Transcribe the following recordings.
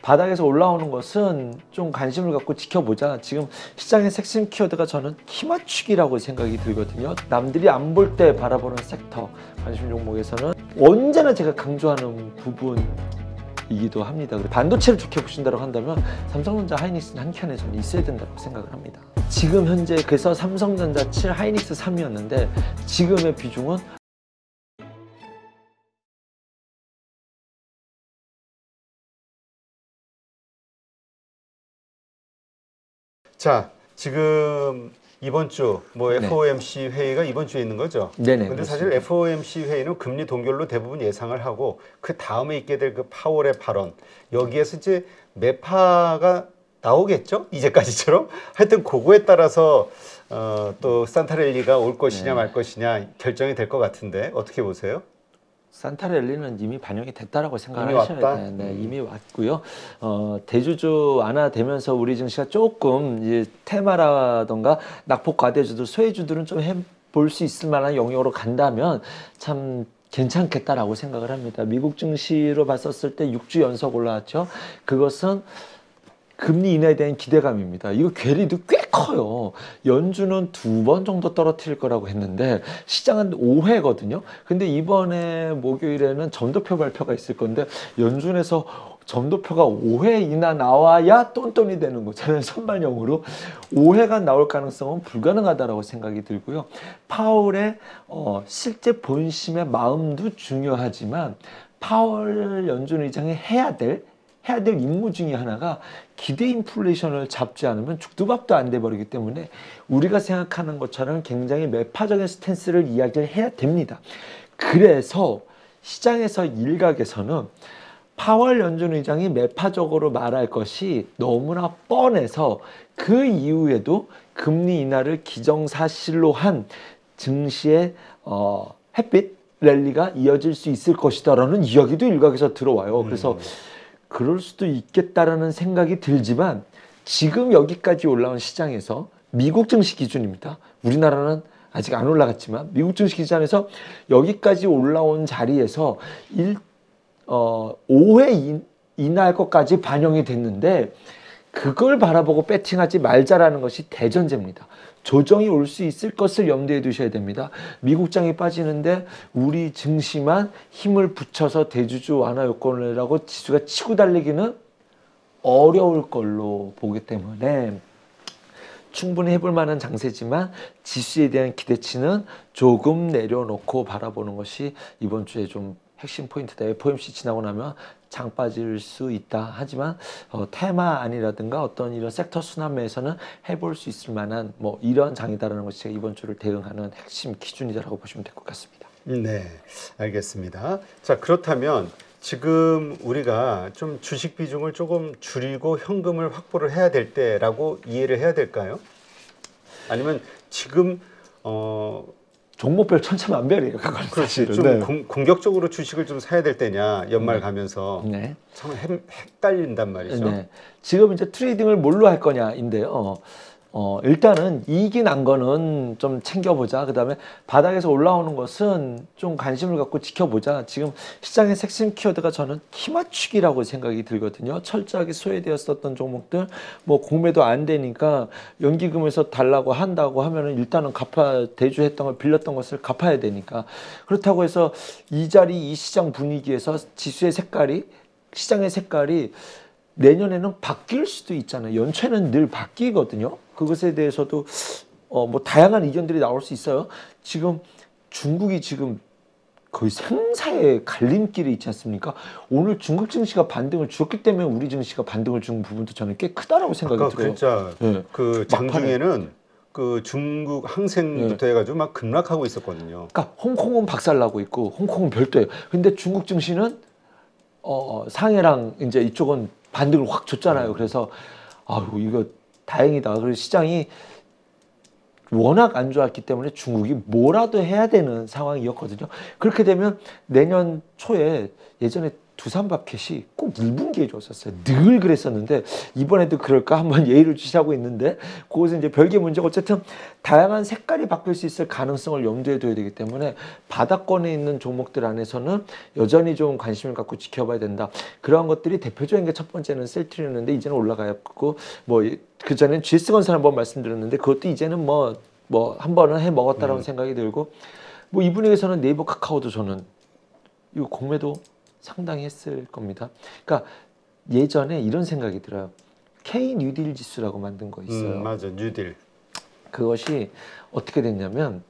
바닥에서 올라오는 것은 좀 관심을 갖고 지켜보자. 지금 시장의 핵심 키워드가 저는 키맞추기라고 생각이 들거든요. 남들이 안 볼 때 바라보는 섹터 관심 종목에서는 언제나 제가 강조하는 부분이기도 합니다. 반도체를 좋게 보신다고 한다면 삼성전자, 하이닉스는 한 켠에 좀 있어야 된다고 생각을 합니다. 지금 현재 그래서 삼성전자 7, 하이닉스 3이었는데 지금의 비중은 자, 지금 이번 주 뭐 네. FOMC 회의가 이번 주에 있는 거죠? 네네. 근데 사실 FOMC 회의는 금리 동결로 대부분 예상을 하고 그 다음에 있게 될 그 파월의 발언 여기에서 이제 매파가 나오겠죠? 이제까지처럼 하여튼 그거에 따라서 또 산타랠리가 올 것이냐 말 것이냐 결정이 될 것 같은데 어떻게 보세요? 산타랠리는 이미 반영이 됐다라고 생각을 이미 하셔야 왔다? 돼요. 네, 이미 왔고요. 대주주 완화되면서 우리 증시가 조금 이제 테마라던가 낙폭 과대주들, 소외주들은 좀 해볼 수 있을 만한 영역으로 간다면 참 괜찮겠다라고 생각을 합니다. 미국 증시로 봤었을 때 6주 연속 올라왔죠. 그것은 금리 인하에 대한 기대감입니다. 이거 괴리도 꽤 커요. 연준은 2번 정도 떨어뜨릴 거라고 했는데 시장은 5회거든요. 근데 이번에 목요일에는 점도표 발표가 있을 건데 연준에서 점도표가 5회 이나 나와야 똔똔이 되는 거잖아요. 선반영으로 5회가 나올 가능성은 불가능하다고 생각이 들고요. 파월의 실제 본심의 마음도 중요하지만 파월 연준 의장이 해야 될 임무 중에 하나가 기대 인플레이션을 잡지 않으면 죽도밥도 안 돼버리기 때문에 우리가 생각하는 것처럼 굉장히 매파적인 스탠스를 이야기를 해야 됩니다. 그래서 시장에서 일각에서는 파월 연준 의장이 매파적으로 말할 것이 너무나 뻔해서 그 이후에도 금리 인하를 기정사실로 한 증시의 햇빛 랠리가 이어질 수 있을 것이다라는 이야기도 일각에서 들어와요. 그래서 그럴 수도 있겠다라는 생각이 들지만 지금 여기까지 올라온 시장에서 미국 증시 기준입니다. 우리나라는 아직 안 올라갔지만 미국 증시 기준에서 여기까지 올라온 자리에서 5회 인하할 것까지 반영이 됐는데 그걸 바라보고 배팅하지 말자라는 것이 대전제입니다. 조정이 올 수 있을 것을 염두에 두셔야 됩니다. 미국장이 빠지는데 우리 증시만 힘을 붙여서 대주주 완화 요건이라고 지수가 치고 달리기는 어려울 걸로 보기 때문에 충분히 해볼 만한 장세지만 지수에 대한 기대치는 조금 내려놓고 바라보는 것이 이번 주에 좀 핵심 포인트다. FOMC 지나고 나면 장 빠질 수 있다. 하지만 테마 아니라든가 어떤 이런 섹터 순환매에서는 해볼 수 있을 만한 뭐 이런 장이다라는 것이 제가 이번 주를 대응하는 핵심 기준이다라고 보시면 될 것 같습니다. 네, 알겠습니다. 자, 그렇다면 지금 우리가 좀 주식 비중을 조금 줄이고 현금을 확보를 해야 될 때라고 이해를 해야 될까요? 아니면 지금 종목별 천차만별이에요. 그건 사실은. 좀 네. 공격적으로 주식을 좀 사야 될 때냐 연말 가면서 네. 참 헷갈린단 말이죠. 네. 지금 이제 트레이딩을 뭘로 할 거냐인데요. 일단은 이익이 난 거는 좀 챙겨보자. 그 다음에 바닥에서 올라오는 것은 좀 관심을 갖고 지켜보자. 지금 시장의 핵심 키워드가 저는 키맞추기라고 생각이 들거든요. 철저하게 소외되었었던 종목들, 뭐 공매도 안 되니까 연기금에서 달라고 한다고 하면은 일단은 대주했던 걸 빌렸던 것을 갚아야 되니까. 그렇다고 해서 이 자리, 이 시장 분위기에서 지수의 색깔이, 시장의 색깔이 내년에는 바뀔 수도 있잖아요. 연초에는 늘 바뀌거든요. 그것에 대해서도 뭐 다양한 의견들이 나올 수 있어요. 지금 중국이 지금 거의 생사의 갈림길에 있지 않습니까? 오늘 중국 증시가 반등을 주었기 때문에 우리 증시가 반등을 준 부분도 저는 꽤 크다라고 생각이 들어요. 진짜 네. 그 장중에는 그 중국 항생부터 해가지고 막 급락하고 있었거든요. 그러니까 홍콩은 박살나고 있고 홍콩은 별도예요. 근데 중국 증시는 상해랑 이제 이쪽은 반등을 확 줬잖아요. 그래서 아유 이거 다행이다. 그리고 시장이 워낙 안 좋았기 때문에 중국이 뭐라도 해야 되는 상황이었거든요. 그렇게 되면 내년 초에 예전에 두산마켓이 꼭 1분기에 줬었어요. 늘 그랬었는데 이번에도 그럴까 한번 예의를 주시하고 있는데 그것은 이제 별개 문제고 어쨌든 다양한 색깔이 바뀔 수 있을 가능성을 염두에 둬야 되기 때문에 바닥권에 있는 종목들 안에서는 여전히 좀 관심을 갖고 지켜봐야 된다. 그러한 것들이 대표적인 게 첫 번째는 셀트리온인데 이제는 올라가고 뭐 그전엔 GS건설 한번 말씀드렸는데 그것도 이제는 뭐 한 번은 해 먹었다라는 생각이 들고 뭐 이 분위기에서는 네이버 카카오도 저는 이거 공매도 상당히 했을 겁니다. 그러니까 예전에 이런 생각이 들어요. K 뉴딜 지수라고 만든 거 있어요. 맞아, 뉴딜. 그것이 어떻게 됐냐면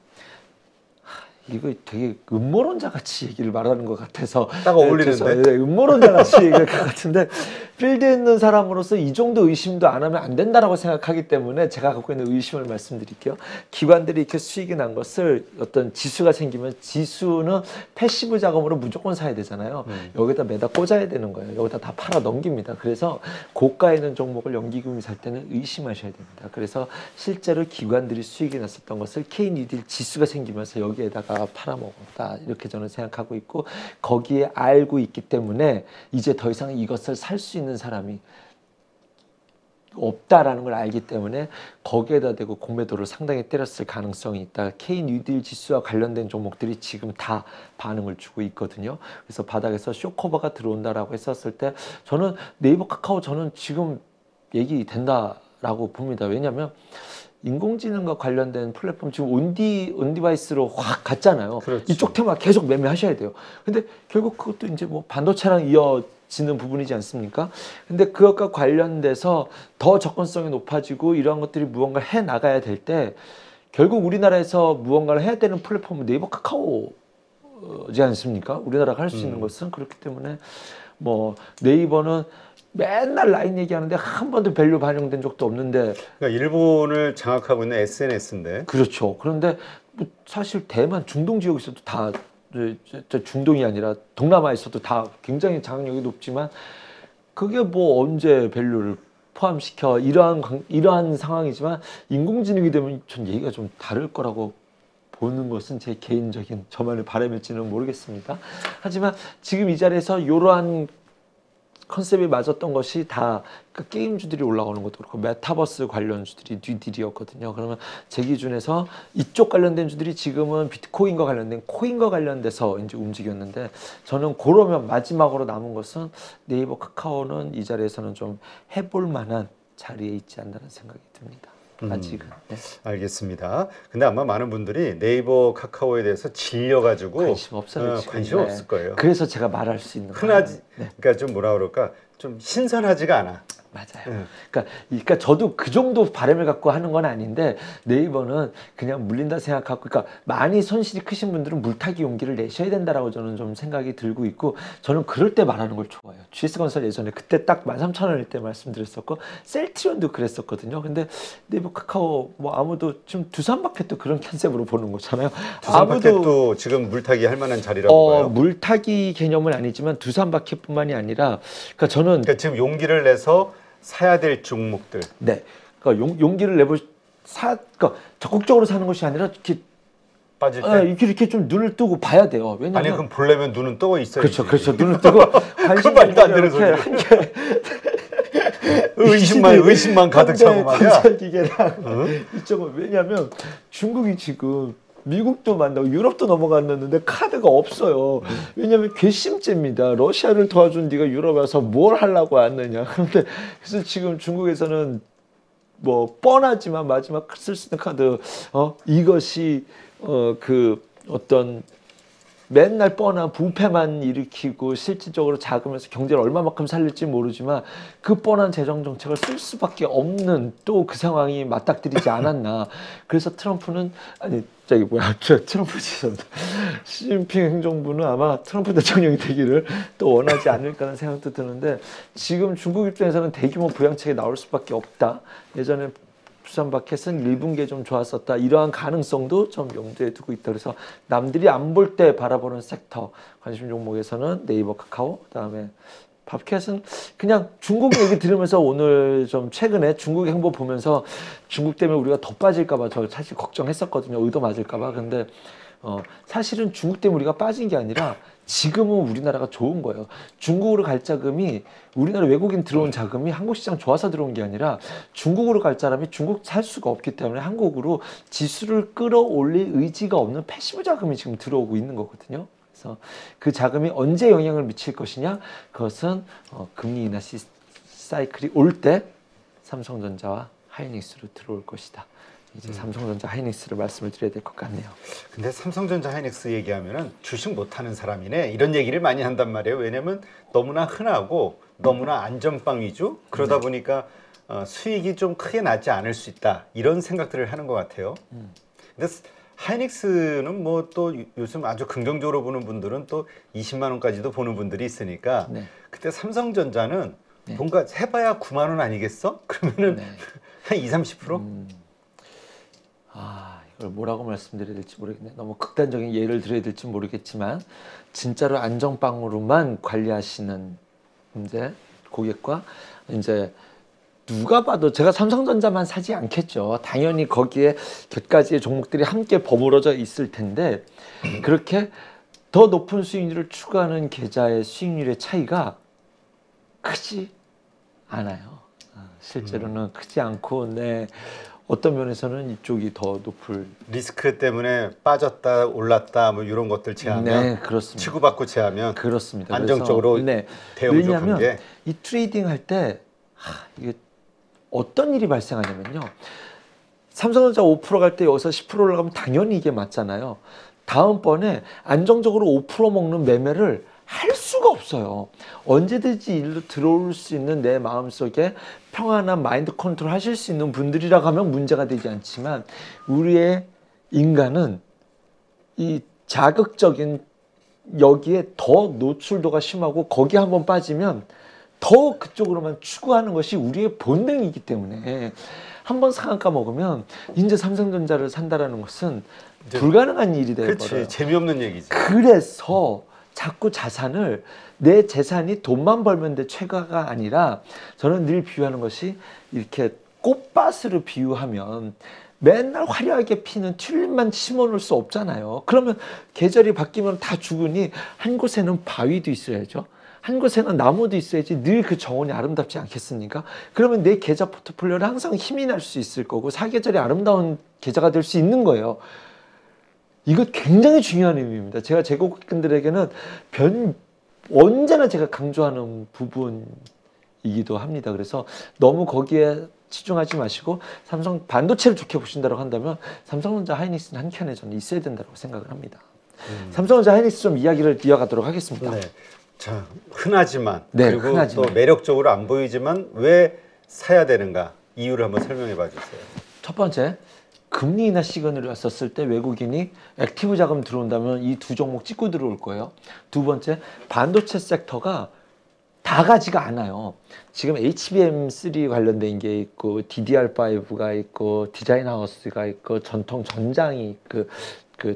이거 되게 음모론자 같이 얘기를 말하는 것 같아서 딱 어울리는데. 네, 음모론자 같이 얘기할 것 같은데 필드에 있는 사람으로서 이 정도 의심도 안 하면 안 된다라고 생각하기 때문에 제가 갖고 있는 의심을 말씀드릴게요. 기관들이 이렇게 수익이 난 것을 어떤 지수가 생기면 지수는 패시브 자금으로 무조건 사야 되잖아요. 여기다 매다 꽂아야 되는 거예요. 여기다 다 팔아 넘깁니다. 그래서 고가에 있는 종목을 연기금이 살 때는 의심하셔야 됩니다. 그래서 실제로 기관들이 수익이 났었던 것을 K 뉴딜 지수가 생기면서 여기에다가 팔아먹었다 이렇게 저는 생각하고 있고 거기에 알고 있기 때문에 이제 더 이상 이것을 살 수 있는 사람이 없다라는 걸 알기 때문에 거기에다 대고 공매도를 상당히 때렸을 가능성이 있다. K 뉴딜 지수와 관련된 종목들이 지금 다 반응을 주고 있거든요. 그래서 바닥에서 쇼커버가 들어온다라고 했었을 때 저는 네이버 카카오 저는 지금 얘기 된다라고 봅니다. 왜냐하면 인공지능과 관련된 플랫폼 지금 온디바이스로 확 갔잖아요. 그렇지. 이쪽 테마 계속 매매하셔야 돼요. 근데 결국 그것도 이제 뭐 반도체랑 이어지는 부분이지 않습니까? 근데 그것과 관련돼서 더 접근성이 높아지고 이러한 것들이 무언가를 해 나가야 될 때 결국 우리나라에서 무언가를 해야 되는 플랫폼은 네이버 카카오지 않습니까? 우리나라가 할 수 있는 것은 그렇기 때문에 뭐 네이버는 맨날 라인 얘기하는데 한 번도 밸류 반영된 적도 없는데 그러니까 일본을 장악하고 있는 SNS인데. 그렇죠. 그런데 뭐 사실 대만 중동 지역에서도 다 중동이 아니라 동남아에서도 다 굉장히 장악력이 높지만 그게 뭐 언제 밸류를 포함시켜 이러한 상황이지만 인공지능이 되면 전 얘기가 좀 다를 거라고 보는 것은 제 개인적인 저만의 바람일지는 모르겠습니다. 하지만 지금 이 자리에서 이러한 컨셉이 맞았던 것이 다 그 게임주들이 올라오는 것도 그렇고 메타버스 관련주들이 뉴딜이었거든요. 그러면 제 기준에서 이쪽 관련된 주들이 지금은 비트코인과 관련된 코인과 관련돼서 이제 움직였는데 저는 그러면 마지막으로 남은 것은 네이버 카카오는 이 자리에서는 좀 해볼 만한 자리에 있지 않나는 생각이 듭니다. 아직은. 네. 알겠습니다. 근데 아마 많은 분들이 네이버 카카오에 대해서 질려가지고 관심 없어요. 지금. 관심 네. 없을 거예요. 그래서 제가 말할 수 있는 흔하지, 네. 그러니까 좀 뭐라 그럴까, 좀 신선하지가 않아. 맞아요. 그러니까 저도 그 정도 바람을 갖고 하는 건 아닌데 네이버는 그냥 물린다 생각하고 그러니까 많이 손실이 크신 분들은 물타기 용기를 내셔야 된다라고 저는 좀 생각이 들고 있고 저는 그럴 때 말하는 걸 좋아해요. GS건설 예전에 그때 딱 13,000원일 때 말씀드렸었고 셀트리온도 그랬었거든요. 근데 네이버 카카오 뭐 아무도 지금 두산마켓도 그런 컨셉으로 보는 거잖아요. 두산마켓도 지금 물타기 할 만한 자리라고 봐요. 물타기 개념은 아니지만 두산마켓뿐만이 아니라 그러니까 저는 그러니까 지금 용기를 내서 사야 될 종목들. 네, 그러니까 용기를 그러니까 적극적으로 사는 것이 아니라 이렇게 빠질 때. 이렇게 좀 눈을 뜨고 봐야 돼요. 왜냐면 아니 그럼 보려면 눈은 떠 있어야지. 그렇죠. 눈을 뜨고 관심 말도 안 되는 소리야. 의심만 가득 차고 말이야. 건설기계랑 이쪽은 왜냐면 중국이 지금 미국도 만나고 유럽도 넘어갔는데 카드가 없어요. 왜냐하면 괘씸죄입니다. 러시아를 도와준 네가 유럽 와서 뭘 하려고 왔느냐. 그런데 그래서 지금 중국에서는 뭐 뻔하지만 마지막 쓸 수 있는 카드 이것이 그 어떤 맨날 뻔한 부패만 일으키고 실질적으로 자금에서 경제를 얼마만큼 살릴지 모르지만 그 뻔한 재정 정책을 쓸 수밖에 없는 또 그 상황이 맞닥뜨리지 않았나. 그래서 트럼프는 트럼프 죄송합니다. 시진핑 행정부는 아마 트럼프 대통령이 되기를 또 원하지 않을까라는 생각도 드는데 지금 중국 입장에서는 대규모 부양책이 나올 수밖에 없다. 예전에 두산마켓은 1분기에 좀 좋았었다. 이러한 가능성도 좀 염두에 두고 있다. 그래서 남들이 안 볼 때 바라보는 섹터 관심 종목에서는 네이버, 카카오, 그다음에 밥캣은 그냥 중국 얘기 들으면서 오늘 좀 최근에 중국 행보 보면서 중국 때문에 우리가 더 빠질까봐 저 사실 걱정했었거든요. 의도 맞을까봐. 근데 사실은 중국 때문에 우리가 빠진 게 아니라 지금은 우리나라가 좋은 거예요. 중국으로 갈 자금이 우리나라 외국인 들어온 자금이 한국 시장 좋아서 들어온 게 아니라 중국으로 갈 사람이 중국 살 수가 없기 때문에 한국으로 지수를 끌어올릴 의지가 없는 패시브 자금이 지금 들어오고 있는 거거든요. 그래서 그 자금이 언제 영향을 미칠 것이냐? 그것은 금리 인하 사이클이 올 때 삼성전자와 하이닉스로 들어올 것이다. 이제 삼성전자 하이닉스를 말씀을 드려야 될 것 같네요. 근데 삼성전자 하이닉스 얘기하면은 주식 못하는 사람이네 이런 얘기를 많이 한단 말이에요. 왜냐면 너무나 흔하고 너무나 안전빵 위주 그러다 보니까 수익이 좀 크게 나지 않을 수 있다 이런 생각들을 하는 것 같아요. 근데 하이닉스는 뭐 또 요즘 아주 긍정적으로 보는 분들은 또 20만 원까지도 보는 분들이 있으니까 네. 그때 삼성전자는 네. 뭔가 해봐야 9만 원 아니겠어? 그러면은 네. 한 20, 30%? 이걸 뭐라고 말씀드려야 될지 모르겠네. 너무 극단적인 예를 들어야 될지 모르겠지만 진짜로 안정빵으로만 관리하시는 이제 고객과 이제 누가 봐도 제가 삼성전자만 사지 않겠죠. 당연히 거기에 몇 가지의 종목들이 함께 버무려져 있을 텐데 그렇게 더 높은 수익률을 추구하는 계좌의 수익률의 차이가 크지 않아요. 실제로는 크지 않고 어떤 면에서는 이쪽이 더 높을 리스크 때문에 빠졌다 올랐다 뭐 이런 것들 제하면 네, 그렇습니다. 치고받고 제하면 그렇습니다. 안정적으로 그래서, 대응 좀 왜냐하면 한 게. 이 트레이딩 할 때 이게 어떤 일이 발생하냐면요. 삼성전자 5% 갈 때 여기서 10% 올라가면 당연히 이게 맞잖아요. 다음번에 안정적으로 5% 먹는 매매를 할 수가 없어요. 언제든지 일로 들어올 수 있는 내 마음속에 평안한 마인드 컨트롤 하실 수 있는 분들이라고 하면 문제가 되지 않지만 우리의 인간은 이 자극적인 여기에 더 노출도가 심하고 거기 한번 빠지면 더 그쪽으로만 추구하는 것이 우리의 본능이기 때문에 한번 상한가 먹으면 이제 삼성전자를 산다라는 것은 불가능한 일이 되어버려요. 그렇지, 재미없는 얘기지. 그래서 자꾸 자산을 내 재산이 돈만 벌면 돼 최가가 아니라 저는 늘 비유하는 것이 이렇게 꽃밭으로 비유하면 맨날 화려하게 피는 튤립만 심어놓을 수 없잖아요. 그러면 계절이 바뀌면 다 죽으니 한 곳에는 바위도 있어야죠. 한 곳에는 나무도 있어야지 늘 그 정원이 아름답지 않겠습니까? 그러면 내 계좌 포트폴리오를 항상 힘이 날 수 있을 거고 사계절이 아름다운 계좌가 될 수 있는 거예요. 이거 굉장히 중요한 의미입니다. 제가 제 고객분들에게는 언제나 제가 강조하는 부분이기도 합니다. 그래서 너무 거기에 치중하지 마시고 삼성 반도체를 좋게 보신다고 한다면 삼성전자 하이닉스는 한 켠에 저는 있어야 된다고 생각을 합니다. 삼성전자 하이닉스 좀 이야기를 이어가도록 하겠습니다. 네. 자, 흔하지만 네, 그리고 흔하지만. 또 매력적으로 안 보이지만 왜 사야 되는가 이유를 한번 설명해 봐 주세요. 첫 번째, 금리 인하 시그널이 왔었을 때 외국인이 액티브 자금 들어온다면 이 두 종목 찍고 들어올 거예요. 두 번째, 반도체 섹터가 다 가지가 않아요. 지금 HBM3 관련된 게 있고 DDR5가 있고 디자인 하우스가 있고 전통 전장이 그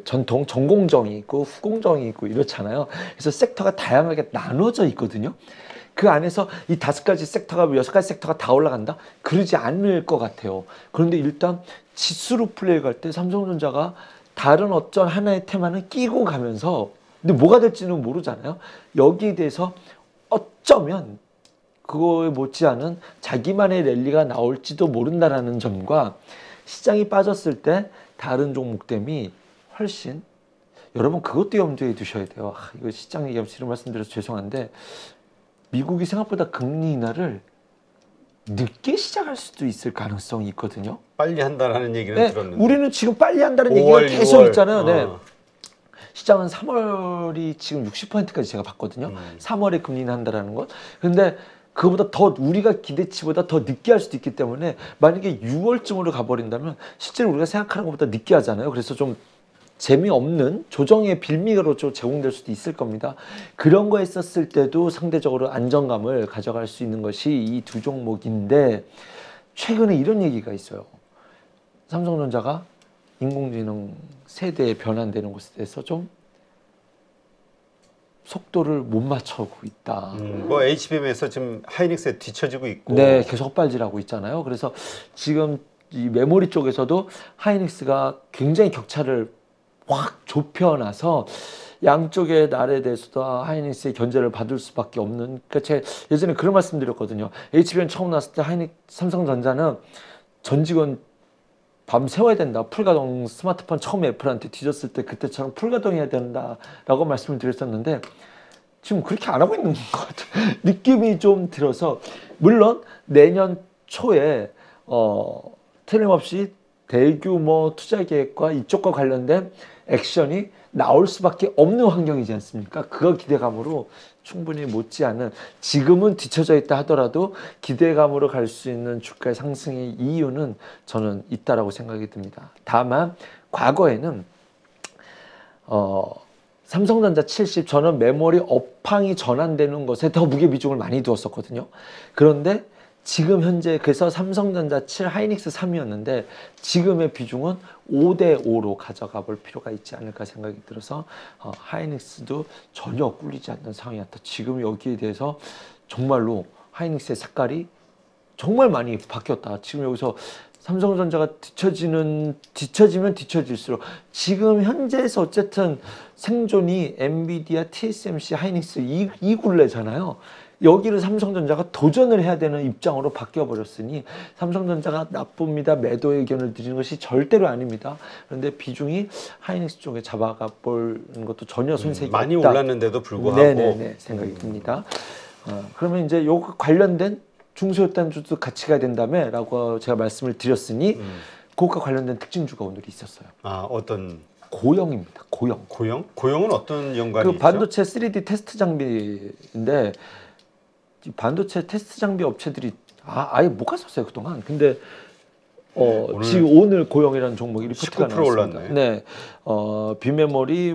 전통 전공정이 있고 후공정이 있고 이렇잖아요. 그래서 섹터가 다양하게 나눠져 있거든요. 그 안에서 이 5가지 섹터가 6가지 섹터가 다 올라간다? 그러지 않을 것 같아요. 그런데 일단 지수로 플레이 갈 때 삼성전자가 다른 어떤 하나의 테마는 끼고 가면서 근데 뭐가 될지는 모르잖아요. 여기에 대해서 어쩌면 그거에 못지않은 자기만의 랠리가 나올지도 모른다라는 점과 시장이 빠졌을 때 다른 종목 대비 훨씬 여러분 그것도 염두에 두셔야 돼요. 이거 시장 얘기하면 이런 말씀드려서 죄송한데 미국이 생각보다 금리 인하를 늦게 시작할 수도 있을 가능성이 있거든요. 빨리 한다라는 얘기는 네, 들었는데. 우리는 지금 빨리 한다는 5월, 얘기가 계속 6월. 있잖아요. 네. 시장은 3월이 지금 60%까지 제가 봤거든요. 3월에 금리 인하한다라는 것. 근데 그거보다 더 우리가 기대치보다 더 늦게 할 수도 있기 때문에 만약에 6월쯤으로 가버린다면 실제로 우리가 생각하는 것보다 늦게 하잖아요. 그래서 좀 재미없는 조정의 빌미로 좀 제공될 수도 있을 겁니다. 그런 거 했었을 때도 상대적으로 안정감을 가져갈 수 있는 것이 이 두 종목인데 최근에 이런 얘기가 있어요. 삼성전자가 인공지능 세대에 변환되는 것에 대해서 좀 속도를 못 맞추고 있다. 뭐 HBM에서 지금 하이닉스에 뒤처지고 있고. 네, 계속 헛발질하고 있잖아요. 그래서 지금 이 메모리 쪽에서도 하이닉스가 굉장히 격차를 확 좁혀놔서 양쪽의 날에 대해서도 하이닉스의 견제를 받을 수밖에 없는. 그러니까 제가 예전에 그런 말씀드렸거든요. HBM 처음 나왔을 때 삼성전자는 전 직원 밤 새워야 된다. 풀가동 스마트폰 처음 애플한테 뒤졌을 때 그때처럼 풀가동해야 된다라고 말씀을 드렸었는데 지금 그렇게 안 하고 있는 것 같아요. 느낌이 좀 들어서 물론 내년 초에 틀림없이 대규모 투자 계획과 이쪽과 관련된 액션이 나올 수밖에 없는 환경이지 않습니까? 그 기대감으로 충분히 못지않은 지금은 뒤처져 있다 하더라도 기대감으로 갈 수 있는 주가의 상승의 이유는 저는 있다라고 생각이 듭니다. 다만 과거에는 삼성전자 70 저는 메모리 업황이 전환되는 것에 더 무게 비중을 많이 두었었거든요. 그런데 지금 현재 그래서 삼성전자 7 하이닉스 3이었는데 지금의 비중은 5대5로 가져가 볼 필요가 있지 않을까 생각이 들어서 하이닉스도 전혀 꿀리지 않는 상황이었다. 지금 여기에 대해서 정말로 하이닉스의 색깔이 정말 많이 바뀌었다. 지금 여기서 삼성전자가 뒤처지면 뒤처질수록 지금 현재에서 어쨌든 생존이 엔비디아, TSMC, 하이닉스 이 굴레잖아요. 여기를 삼성전자가 도전을 해야 되는 입장으로 바뀌어버렸으니 삼성전자가 나쁩니다. 매도 의견을 드리는 것이 절대로 아닙니다. 그런데 비중이 하이닉스 쪽에 잡아가 보는 것도 전혀 손색이 많이 없다. 올랐는데도 불구하고 네네네 생각이 듭니다. 그러면 이제 요 관련된 중소형단주도 같이 가야 된다며 라고 제가 말씀을 드렸으니 그것과 관련된 특징주가 오늘 있었어요. 아, 어떤 고영입니다. 고영. 고영? 고영은 어떤 연관이 그 있죠? 반도체 3D 테스트 장비인데 이 반도체 테스트 장비 업체들이 아예 못 갔었어요 그동안. 근데 지금 오늘 고영이라는 종목이 리포트가 19% 나왔습니다. 올랐네. 네, 비메모리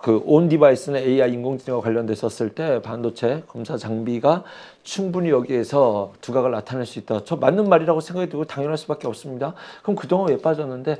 그 온 디바이스는 AI 인공지능과 관련됐었을 때 반도체 검사 장비가 충분히 여기에서 두각을 나타낼 수 있다. 저 맞는 말이라고 생각이 들고 당연할 수밖에 없습니다. 그럼 그동안 왜 빠졌는데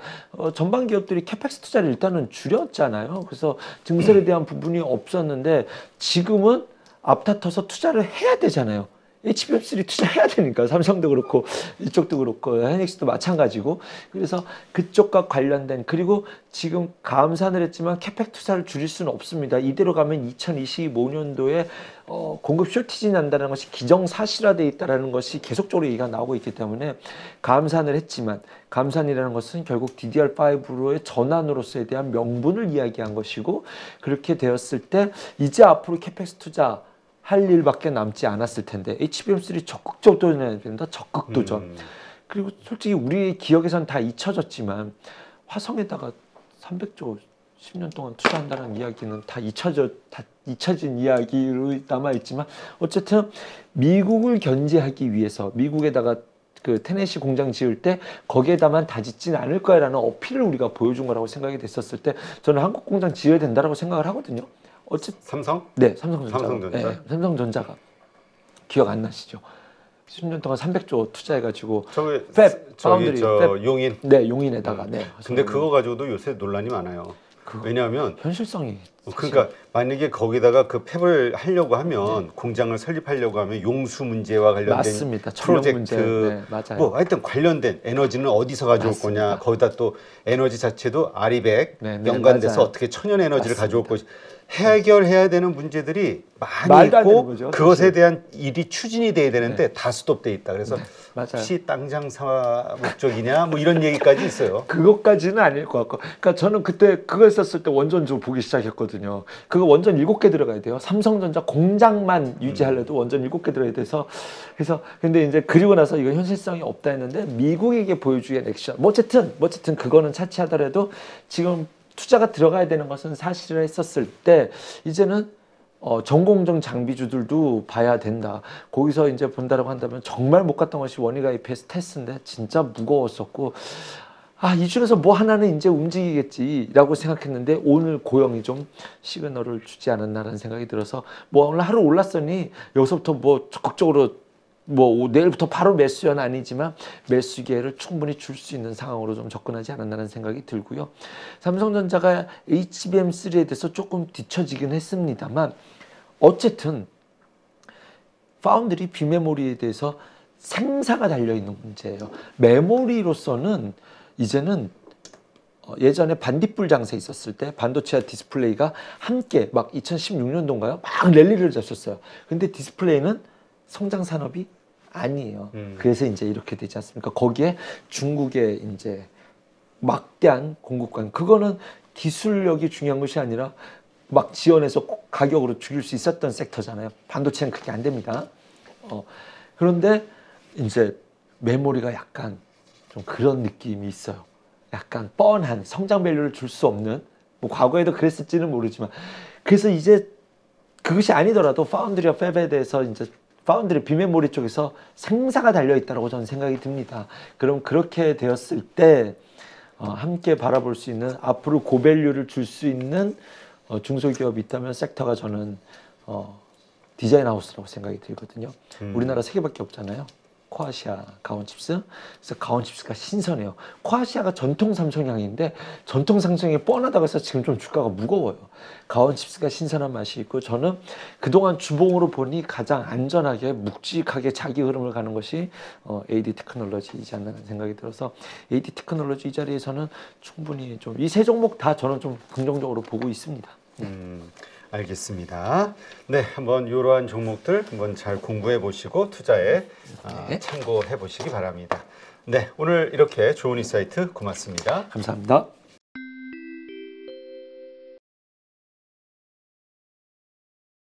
전반 기업들이 캐펙스 투자를 일단은 줄였잖아요. 그래서 증설에 대한 부분이 없었는데 지금은 앞다퉈서 투자를 해야 되잖아요. HBM3 투자해야 되니까 삼성도 그렇고 이쪽도 그렇고 하이닉스도 마찬가지고 그래서 그쪽과 관련된 그리고 지금 감산을 했지만 캐펙 투자를 줄일 수는 없습니다. 이대로 가면 2025년도에 공급 쇼티지 난다는 것이 기정사실화되어 있다는 것이 계속적으로 얘기가 나오고 있기 때문에 감산을 했지만 감산이라는 것은 결국 DDR5로의 전환으로서에 대한 명분을 이야기한 것이고 그렇게 되었을 때 이제 앞으로 캐펙스 투자 할 일밖에 남지 않았을 텐데 HBM3 적극 도전해야 된다. 적극 도전. 그리고 솔직히 우리 기억에선 다 잊혀졌지만 화성에다가 300조 10년 동안 투자한다는 이야기는 다 잊혀진 이야기로 남아있지만 어쨌든 미국을 견제하기 위해서 미국에다가 그 테네시 공장 지을 때 거기에다만 다 짓진 않을 거야라는 어필을 우리가 보여준 거라고 생각이 됐었을 때 저는 한국 공장 지어야 된다라고 생각을 하거든요. 어쨌든 삼성? 네, 삼성전자. 삼성전자. 네, 삼성전자가 기억 안 나시죠? 10년 동안 300조 투자해가지고 저기 파운드리, 용인. 네, 용인에다가 네. 근데 그거 가지고도 요새 논란이 많아요. 왜냐하면 현실성이 그러니까 만약에 거기다가 그 팹을 하려고 하면 공장을 설립하려고 하면 용수 문제와 관련된 맞습니다. 프로젝트 문제. 네, 맞아요. 뭐 하여튼 관련된 에너지는 어디서 가져올 맞습니다. 거냐 거기다 또 에너지 자체도 아리백 네, 연관돼서 맞아요. 어떻게 천연 에너지를 맞습니다. 가져올 것이 해결해야 되는 문제들이 많이 말도 안 되는 있고 거죠, 그것에 사실. 대한 일이 추진이 돼야 되는데 다 스톱돼 있다. 그래서 맞아요. 혹시 땅 장사 목적이냐 뭐 이런 얘기까지 있어요. 그것까지는 아닐 것 같고. 그러니까 저는 그때 그거 했었을 때 원전주 보기 시작했거든요. 그거 원전 7개 들어가야 돼요. 삼성전자 공장만 유지하려도 원전 7개 들어야 돼서 그래서 근데 이제 그리고 나서 이거 현실성이 없다 했는데 미국에게 보여주기엔 액션. 뭐 어쨌든 그거는 차치하더라도 지금 투자가 들어가야 되는 것은 사실을 했었을 때 이제는 전공정 장비주들도 봐야 된다. 거기서 이제 본다라고 한다면 정말 못 갔던 것이 원희가 EPS 테스트인데 진짜 무거웠었고 이 중에서 뭐 하나는 이제 움직이겠지라고 생각했는데 오늘 고영이 좀 시그널을 주지 않았나라는 생각이 들어서 뭐 오늘 하루 올랐으니 여기서부터 뭐 적극적으로 뭐 내일부터 바로 매수는 아니지만 매수 기회를 충분히 줄 수 있는 상황으로 좀 접근하지 않았나라는 생각이 들고요. 삼성전자가 HBM3에 대해서 조금 뒤처지긴 했습니다만 어쨌든 파운드리 비메모리에 대해서 생사가 달려있는 문제예요. 메모리로서는 이제는 예전에 반딧불 장세 있었을 때 반도체와 디스플레이가 함께 막 2016년도인가요? 막 랠리를 졌었어요. 근데 디스플레이는 성장 산업이 아니에요. 그래서 이제 이렇게 되지 않습니까? 거기에 중국의 이제 막대한 공급관, 그거는 기술력이 중요한 것이 아니라 막 지원해서 가격으로 죽일 수 있었던 섹터잖아요. 반도체는 그게 안 됩니다. 그런데 이제 메모리가 약간 좀 그런 느낌이 있어요. 약간 뻔한 성장 밸류를 줄 수 없는, 뭐 과거에도 그랬을지는 모르지만, 그래서 이제 그것이 아니더라도 파운드리와 팹에 대해서 이제 파운드리 비메모리 쪽에서 생사가 달려 있다고 저는 생각이 듭니다. 그럼 그렇게 되었을 때 함께 바라볼 수 있는, 앞으로 고밸류를 줄 수 있는 중소기업이 있다면 섹터가 저는 디자인 하우스라고 생각이 들거든요. 우리나라 세 개밖에 없잖아요. 코아시아, 가온칩스. 그래서 가온칩스가 신선해요. 코아시아가 전통 삼성향인데 전통 삼성이 뻔하다고 해서 지금 좀 주가가 무거워요. 가온칩스가 신선한 맛이 있고, 저는 그동안 주봉으로 보니 가장 안전하게 묵직하게 자기 흐름을 가는 것이 AD 테크놀로지이지 않나 생각이 들어서, AD 테크놀로지 이 자리에서는 충분히 좀 이 세 종목 다 저는 좀 긍정적으로 보고 있습니다. 알겠습니다. 네, 한번 이러한 종목들 한번 잘 공부해 보시고 투자에 참고해 보시기 바랍니다. 네, 오늘 이렇게 좋은 인사이트 고맙습니다. 감사합니다.